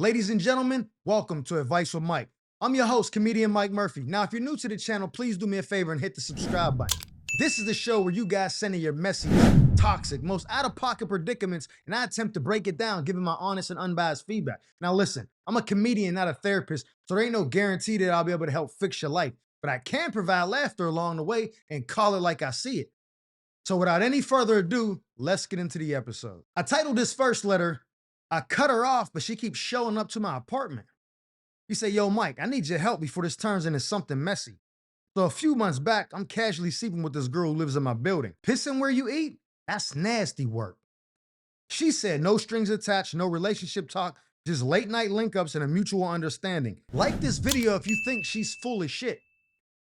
Ladies and gentlemen, welcome to Advice with Mike. I'm your host, comedian Mike Murphy. Now, if you're new to the channel, please do me a favor and hit the subscribe button. This is the show where you guys send in your messy, toxic, most out-of-pocket predicaments, and I attempt to break it down, giving my honest and unbiased feedback. Now, listen, I'm a comedian, not a therapist, so there ain't no guarantee that I'll be able to help fix your life, but I can provide laughter along the way and call it like I see it. So without any further ado, let's get into the episode. I titled this first letter, I cut her off, but she keeps showing up to my apartment. You say, yo, Mike, I need your help before this turns into something messy. So a few months back, I'm casually sleeping with this girl who lives in my building. Pissing where you eat? That's nasty work. She said no strings attached, no relationship talk, just late night link ups and a mutual understanding. Like this video if you think she's full of shit.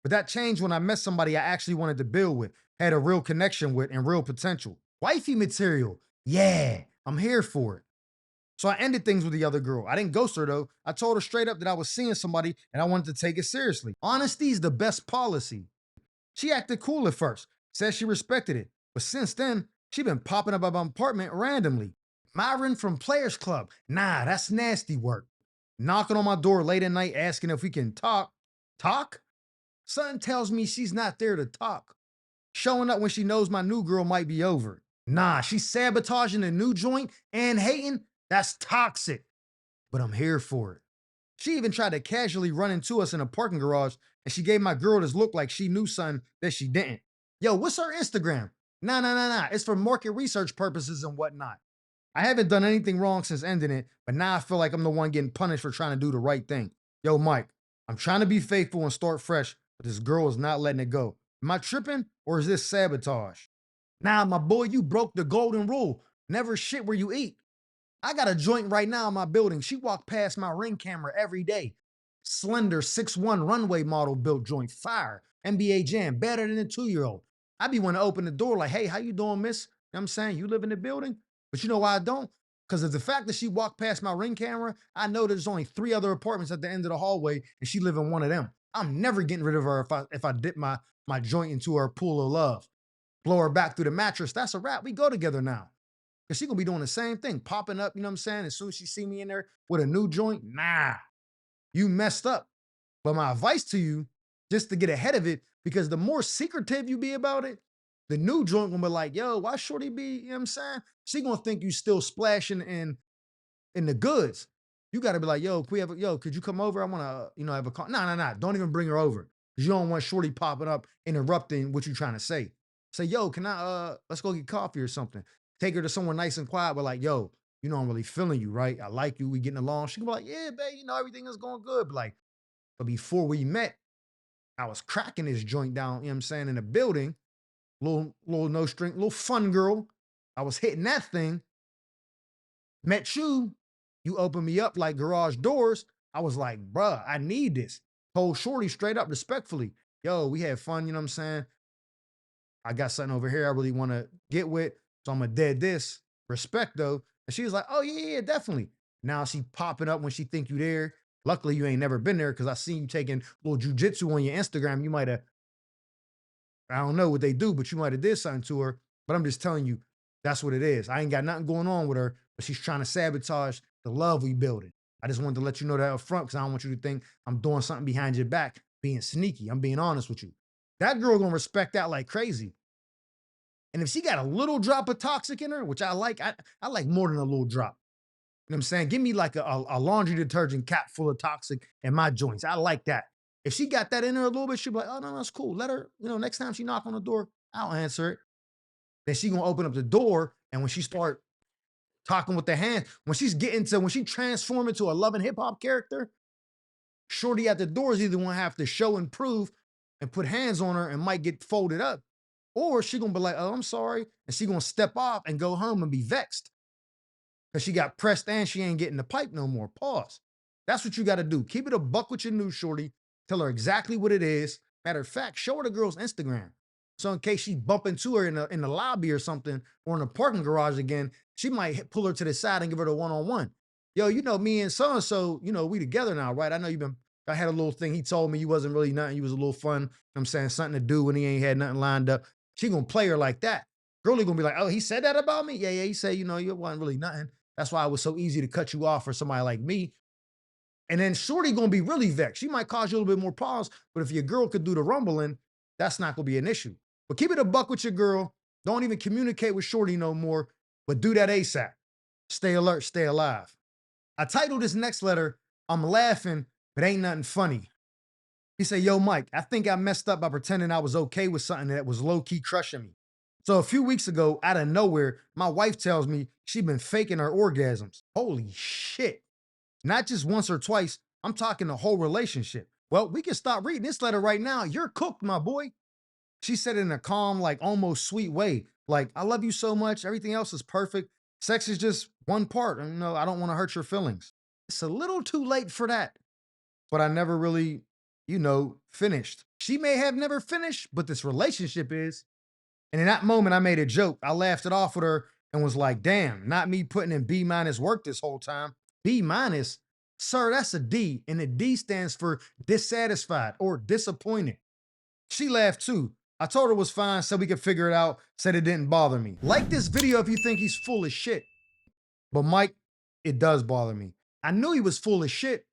But that changed when I met somebody I actually wanted to build with, had a real connection with, and real potential. Wifey material. Yeah, I'm here for it. So I ended things with the other girl. I didn't ghost her though. I told her straight up that I was seeing somebody and I wanted to take it seriously. Honesty is the best policy. She acted cool at first, said she respected it. But since then, she been popping up at my apartment randomly. Myron from Players Club. Nah, that's nasty work. Knocking on my door late at night asking if we can talk. Talk? Something tells me she's not there to talk. Showing up when she knows my new girl might be over. Nah, she's sabotaging the new joint and hating. That's toxic. But I'm here for it. She even tried to casually run into us in a parking garage, and she gave my girl this look like she knew something that she didn't. Yo, what's her Instagram? Nah. It's for market research purposes and whatnot. I haven't done anything wrong since ending it, but now I feel like I'm the one getting punished for trying to do the right thing. Yo, Mike, I'm trying to be faithful and start fresh, but this girl is not letting it go. Am I tripping or is this sabotage? Nah, my boy, you broke the golden rule. Never shit where you eat. I got a joint right now in my building. She walked past my Ring camera every day. Slender 6'1" runway model built joint. Fire. NBA Jam. Better than a 2-year-old. I be wanting to open the door like, hey, how you doing, miss? You know what I'm saying? You live in the building? But you know why I don't? Because of the fact that she walked past my Ring camera, I know there's only 3 other apartments at the end of the hallway and she live in one of them. I'm never getting rid of her if I dip my joint into her pool of love. Blow her back through the mattress. That's a wrap. We go together now. Cause she gonna be doing the same thing, popping up, you know what I'm saying? As soon as she see me in there with a new joint, nah, you messed up. But my advice to you, just to get ahead of it, because the more secretive you be about it, the new joint gonna be like, yo, why shorty be, you know what I'm saying? She gonna think you still splashing in the goods. You gotta be like, yo, could you come over? I wanna, have a call. Nah. Don't even bring her over. Cause you don't want shorty popping up, interrupting what you trying to say. Say, yo, can let's go get coffee or something. Take her to somewhere nice and quiet, but like, yo, I'm really feeling you, right? I like you. We getting along. She can be like, yeah, babe, everything is going good. But before we met, I was cracking this joint down, you know what I'm saying, in the building. Little no string, little fun girl. I was hitting that thing. Met you opened me up like garage doors. I was like, bruh, I need this. Told Shorty straight up, respectfully, yo, we had fun, you know what I'm saying? I got something over here I really want to get with. So I'm going to dead this. Respect though. And she was like, oh yeah, definitely. Now she popping up when she think you there. Luckily you ain't never been there because I seen you taking little jujitsu on your Instagram. You might have, I don't know what they do, but you might have did something to her. But I'm just telling you, that's what it is. I ain't got nothing going on with her, but she's trying to sabotage the love we building. I just wanted to let you know that up front because I don't want you to think I'm doing something behind your back, being sneaky. I'm being honest with you. That girl gonna respect that like crazy. And if she got a little drop of toxic in her, which I like, I like more than a little drop. You know what I'm saying? Give me like a laundry detergent cap full of toxic in my joints. I like that. If she got that in her a little bit, she'll be like, oh, no, that's cool. Let her, next time she knock on the door, I'll answer it. Then she gonna open up the door. And when she start talking with the hand, when she transform into a loving hip hop character, shorty at the door is either gonna have to show and prove and put hands on her and might get folded up. Or she gonna be like, oh, I'm sorry. And she gonna step off and go home and be vexed. Because she got pressed and she ain't getting the pipe no more. Pause. That's what you gotta do. Keep it a buck with your new shorty. Tell her exactly what it is. Matter of fact, show her the girl's Instagram. So in case she bump into her in the lobby or something, or in the parking garage again, she might pull her to the side and give her the one-on-one. Yo, me and so-and-so, we together now, right? I had a little thing. He told me you wasn't really nothing. You was a little fun. I'm saying something to do when he ain't had nothing lined up. She gonna play her like that. Girlie gonna be like, oh, he said that about me? Yeah, he said, you wasn't really nothing. That's why it was so easy to cut you off for somebody like me. And then shorty gonna be really vexed. She might cause you a little bit more pause, but if your girl could do the rumbling, that's not gonna be an issue. But keep it a buck with your girl. Don't even communicate with shorty no more, but do that ASAP. Stay alert, stay alive. I titled this next letter, I'm laughing, but ain't nothing funny. He said, yo, Mike, I think I messed up by pretending I was okay with something that was low key crushing me. So a few weeks ago, out of nowhere, my wife tells me she been faking her orgasms. Holy shit. Not just once or twice, I'm talking the whole relationship. Well, we can stop reading this letter right now. You're cooked, my boy. She said it in a calm, like almost sweet way. Like, I love you so much. Everything else is perfect. Sex is just one part. And I don't want to hurt your feelings. It's a little too late for that. But I never really, finished. She may have never finished, but this relationship is. And in that moment, I made a joke. I laughed it off with her and was like, damn, not me putting in B minus work this whole time. B minus? Sir, that's a D, and the D stands for dissatisfied or disappointed. She laughed too. I told her it was fine, said we could figure it out, said it didn't bother me. Like this video if you think he's full of shit. But Mike, it does bother me. I knew he was full of shit.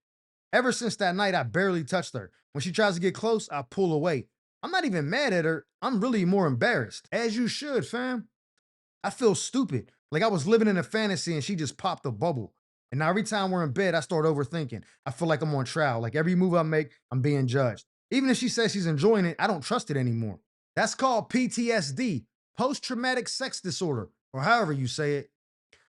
Ever since that night, I barely touched her. When she tries to get close, I pull away. I'm not even mad at her. I'm really more embarrassed. As you should, fam. I feel stupid. Like I was living in a fantasy and she just popped a bubble. And now every time we're in bed, I start overthinking. I feel like I'm on trial. Like every move I make, I'm being judged. Even if she says she's enjoying it, I don't trust it anymore. That's called PTSD, post-traumatic sex disorder, or however you say it.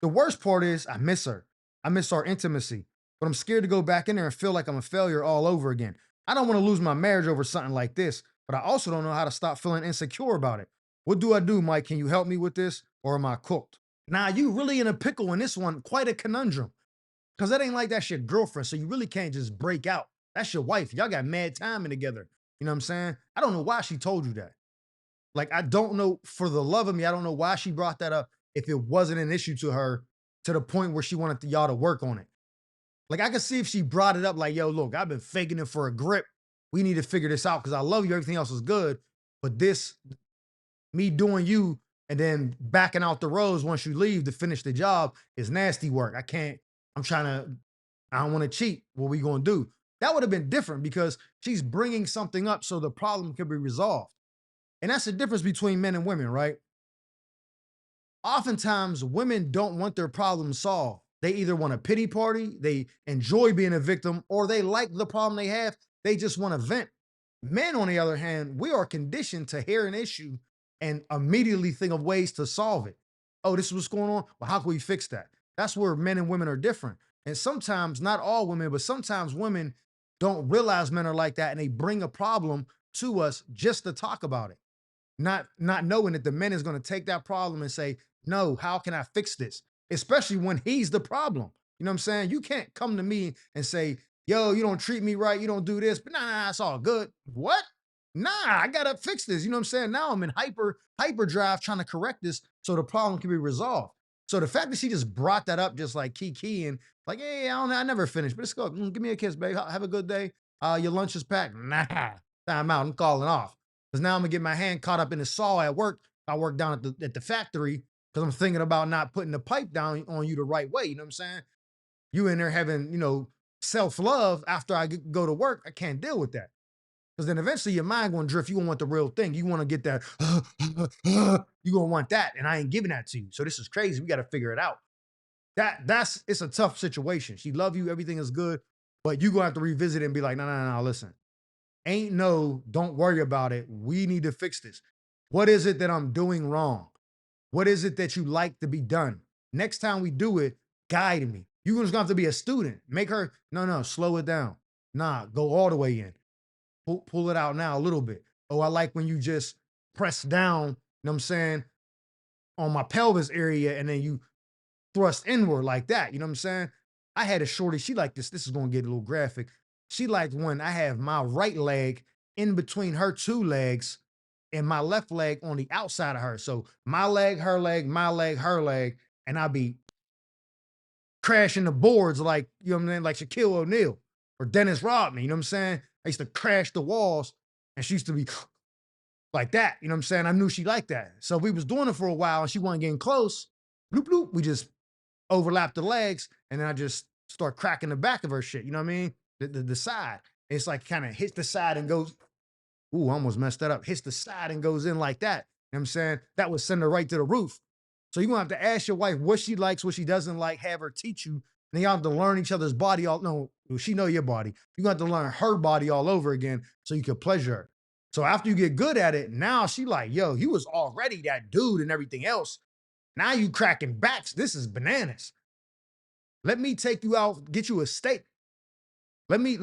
The worst part is I miss her. I miss our intimacy, but I'm scared to go back in there and feel like I'm a failure all over again. I don't want to lose my marriage over something like this, but I also don't know how to stop feeling insecure about it. What do I do, Mike? Can you help me with this, or am I cooked? Now, you really in a pickle in this one, quite a conundrum, because that ain't like that's your girlfriend, so you really can't just break out. That's your wife. Y'all got mad timing together. You know what I'm saying? I don't know why she told you that. Like, I don't know, for the love of me, I don't know why she brought that up if it wasn't an issue to her to the point where she wanted y'all to work on it. Like, I could see if she brought it up like, yo, look, I've been faking it for a grip. We need to figure this out because I love you. Everything else is good. But this, me doing you and then backing out the rose once you leave to finish the job is nasty work. I don't want to cheat. What we going to do? That would have been different because she's bringing something up so the problem could be resolved. And that's the difference between men and women, right? Oftentimes women don't want their problems solved. They either want a pity party, they enjoy being a victim, or they like the problem they have. They just want to vent. Men, on the other hand, we are conditioned to hear an issue and immediately think of ways to solve it. Oh, this is what's going on. Well, how can we fix that? That's where men and women are different. And sometimes, not all women, but sometimes women don't realize men are like that and they bring a problem to us just to talk about it, not knowing that the man is going to take that problem and say, no, how can I fix this? Especially when he's the problem. You know what I'm saying? You can't come to me and say, yo, you don't treat me right, you don't do this, but nah, it's all good. What? Nah, I gotta fix this. You know what I'm saying? Now I'm in hyper drive trying to correct this so the problem can be resolved. So the fact that she just brought that up just like Kiki and like, hey, I don't know, I never finished, but let's go. Give me a kiss, babe. Have a good day. Your lunch is packed. Nah, I'm out. I'm calling off. Because now I'm gonna get my hand caught up in the saw at work. I work down at the factory because I'm thinking about not putting the pipe down on you the right way. You know what I'm saying? You in there having, self-love after I go to work. I can't deal with that. Because then eventually your mind gonna drift. You gonna want the real thing. You wanna get that, you gonna want that. And I ain't giving that to you. So this is crazy. We gotta figure it out. It's a tough situation. She love you, everything is good, but you gonna have to revisit it and be like, no, no, no, listen. Ain't no, don't worry about it. We need to fix this. What is it that I'm doing wrong? What is it that you like to be done? Next time we do it, guide me. You're just gonna have to be a student. Make her, no, slow it down. Nah, go all the way in. Pull it out now a little bit. Oh, I like when you just press down, you know what I'm saying, on my pelvis area and then you thrust inward like that. You know what I'm saying? I had a shorty, she like this. This is gonna get a little graphic. She liked when I have my right leg in between her two legs and my left leg on the outside of her. So my leg, her leg, my leg, her leg, and I'll be crashing the boards like, you know what I'm saying, like Shaquille O'Neal or Dennis Rodman, you know what I'm saying? I used to crash the walls and she used to be like that, you know what I'm saying? I knew she liked that. So we was doing it for a while and she wasn't getting close. Bloop, bloop. We just overlapped the legs and then I just start cracking the back of her shit. You know what I mean? The side. It's like kind of hits the side and goes, ooh, I almost messed that up. Hits the side and goes in like that. You know what I'm saying? That would send her right to the roof. So you're gonna have to ask your wife what she likes, what she doesn't like, have her teach you. And you have to learn each other's body all no, she know your body. You're gonna have to learn her body all over again so you can pleasure her. So after you get good at it, now she like, yo, you was already that dude and everything else. Now you cracking backs. This is bananas. Let me take you out, get you a steak. Let me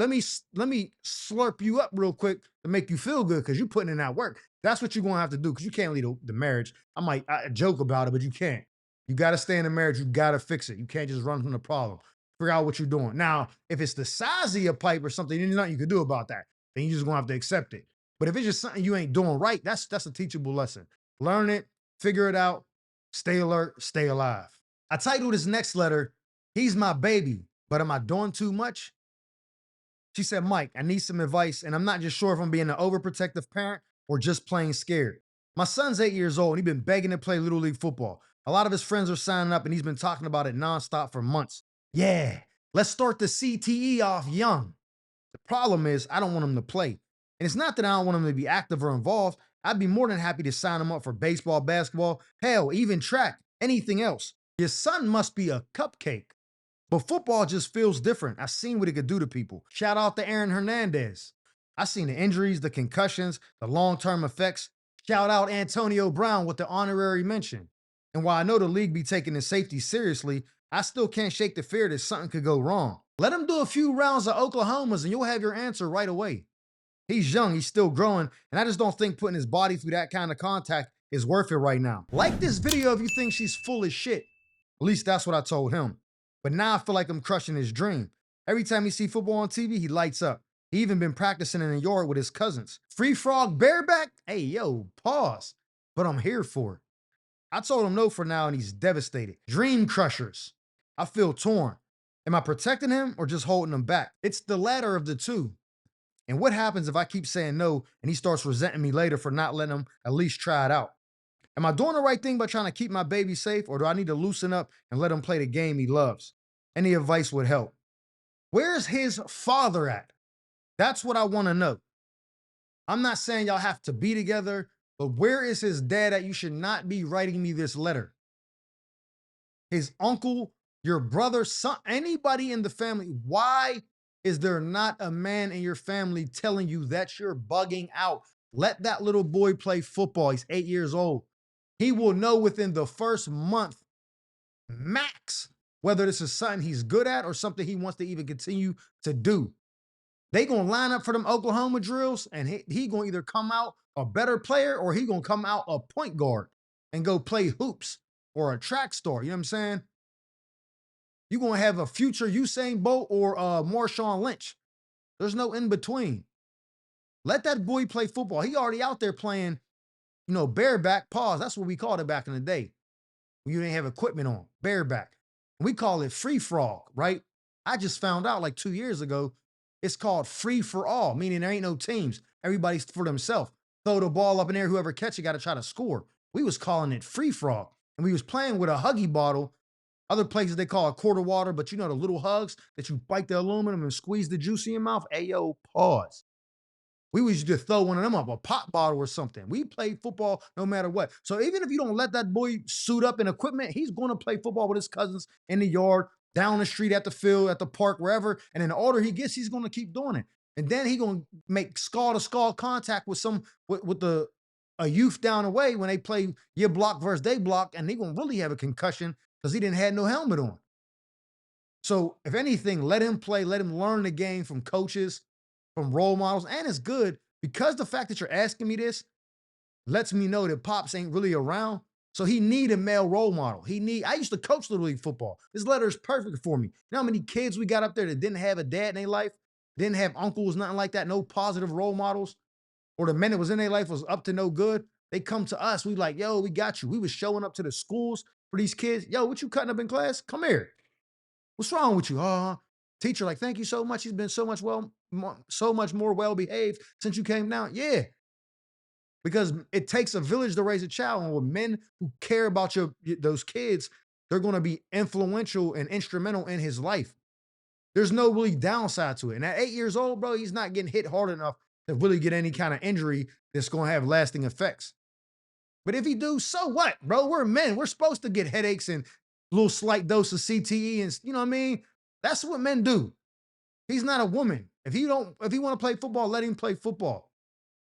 slurp you up real quick to make you feel good because you're putting in that work. That's what you're gonna have to do because you can't leave the marriage. I joke about it, but you can't. You got to stay in the marriage. You got to fix it. You can't just run from the problem. Figure out what you're doing. Now, if it's the size of your pipe or something, there's nothing you can do about that. Then you just gonna have to accept it. But if it's just something you ain't doing right, that's a teachable lesson. Learn it, figure it out, stay alert, stay alive. I titled this next letter, "He's my baby, but am I doing too much?" She said, Mike, I need some advice, and I'm not just sure if I'm being an overprotective parent or just plain scared. My son's 8 years old, and he's been begging to play Little League football. A lot of his friends are signing up, and he's been talking about it nonstop for months. Yeah, let's start the CTE off young. The problem is, I don't want him to play. And it's not that I don't want him to be active or involved. I'd be more than happy to sign him up for baseball, basketball, hell, even track, anything else. Your son must be a cupcake. But football just feels different. I've seen what it could do to people. Shout out to Aaron Hernandez. I've seen the injuries, the concussions, the long-term effects. Shout out Antonio Brown with the honorary mention. And while I know the league be taking the safety seriously, I still can't shake the fear that something could go wrong. Let him do a few rounds of Oklahomas and you'll have your answer right away. He's young, he's still growing, and I just don't think putting his body through that kind of contact is worth it right now. Like this video if you think she's full of shit. At least that's what I told him. But now I feel like I'm crushing his dream. Every time he see football on TV, he lights up. He even been practicing in the yard with his cousins. Free frog bareback? Hey, yo, pause. But I'm here for it. I told him no for now and he's devastated. Dream crushers. I feel torn. Am I protecting him or just holding him back? It's the latter of the two. And what happens if I keep saying no and he starts resenting me later for not letting him at least try it out? Am I doing the right thing by trying to keep my baby safe, or do I need to loosen up and let him play the game he loves? Any advice would help. Where's his father at? That's what I want to know. I'm not saying y'all have to be together, but where is his dad at? You should not be writing me this letter. His uncle, your brother, son, anybody in the family. Why is there not a man in your family telling you that you're bugging out? Let that little boy play football. He's 8 years old. He will know within the first month, max, whether this is something he's good at or something he wants to even continue to do. They gonna line up for them Oklahoma drills, and he gonna either come out a better player or he gonna come out a point guard and go play hoops or a track star. You know what I'm saying? You're gonna have a future Usain Bolt or Marshawn Lynch. There's no in between. Let that boy play football. He already out there playing, bareback. Pause. That's what we called it back in the day. When you didn't have equipment on, bareback. We call it free frog, right? I just found out like 2 years ago, it's called free for all, meaning there ain't no teams. Everybody's for themselves. Throw the ball up in there, whoever catch it got to try to score. We was calling it free frog. And we was playing with a Huggy bottle. Other places they call it quarter water, but you know the little hugs that you bite the aluminum and squeeze the juice in your mouth? Ayo, pause. We used to throw one of them up, a pop bottle or something. We played football no matter what. So even if you don't let that boy suit up in equipment, he's going to play football with his cousins in the yard, down the street, at the field, at the park, wherever. And then the older he gets, he's going to keep doing it. And then he's going to make skull to skull contact with a youth down the way when they play your block versus they block, and they going to really have a concussion because he didn't have no helmet on. So if anything, let him play, let him learn the game from coaches, from role models, and it's good because the fact that you're asking me this lets me know that Pops ain't really around. So he need a male role model. I used to coach Little League football. This letter is perfect for me. You know how many kids we got up there that didn't have a dad in their life, didn't have uncles, nothing like that, no positive role models, or the men that was in their life was up to no good. They come to us, we like, yo, we got you. We was showing up to the schools for these kids. Yo, what you cutting up in class? Come here. What's wrong with you? Teacher, like, thank you so much. He's been so much more well behaved since you came down. Yeah, because it takes a village to raise a child, and with men who care about those kids, they're going to be influential and instrumental in his life. There's no really downside to it. And at 8 years old, bro, he's not getting hit hard enough to really get any kind of injury that's going to have lasting effects. But if he do, so what, bro? We're men. We're supposed to get headaches and a little slight dose of CTE, and you know what I mean? That's what men do. He's not a woman. If he want to play football, let him play football.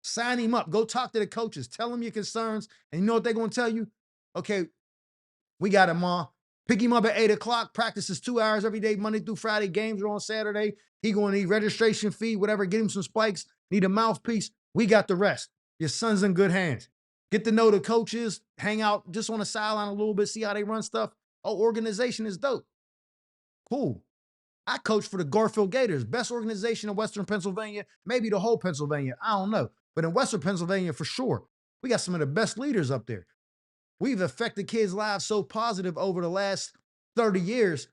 Sign him up. Go talk to the coaches. Tell them your concerns. And you know what they're going to tell you? Okay, we got him, Ma. Pick him up at 8 o'clock. Practices 2 hours every day, Monday through Friday. Games are on Saturday. He going to need registration fee, whatever. Get him some spikes. Need a mouthpiece. We got the rest. Your son's in good hands. Get to know the coaches. Hang out just on the sideline a little bit. See how they run stuff. Oh, organization is dope. Cool. I coach for the Garfield Gators, best organization in Western Pennsylvania, maybe the whole Pennsylvania. I don't know. But in Western Pennsylvania, for sure, we got some of the best leaders up there. We've affected kids' lives so positive over the last 30 years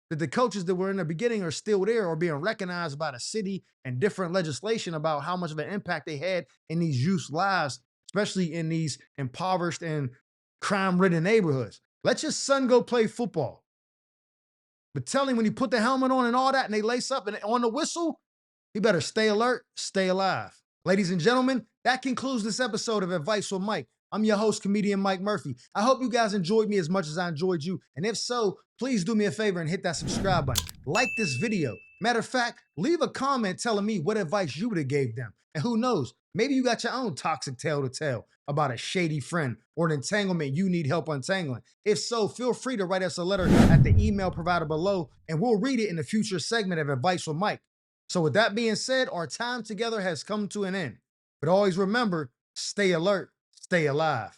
that the coaches that were in the beginning are still there or being recognized by the city and different legislation about how much of an impact they had in these youth's lives, especially in these impoverished and crime-ridden neighborhoods. Let your son go play football. But tell him when he put the helmet on and all that and they lace up and on the whistle, he better stay alert, stay alive. Ladies and gentlemen, that concludes this episode of Advice with Mike. I'm your host, comedian Mike Murphy. I hope you guys enjoyed me as much as I enjoyed you. And if so, please do me a favor and hit that subscribe button. Like this video. Matter of fact, leave a comment telling me what advice you would have gave them. And who knows, maybe you got your own toxic tale to tell about a shady friend or an entanglement you need help untangling. If so, feel free to write us a letter at the email provided below, and we'll read it in a future segment of Advice with Mike. So with that being said, our time together has come to an end. But always remember, stay alert, stay alive.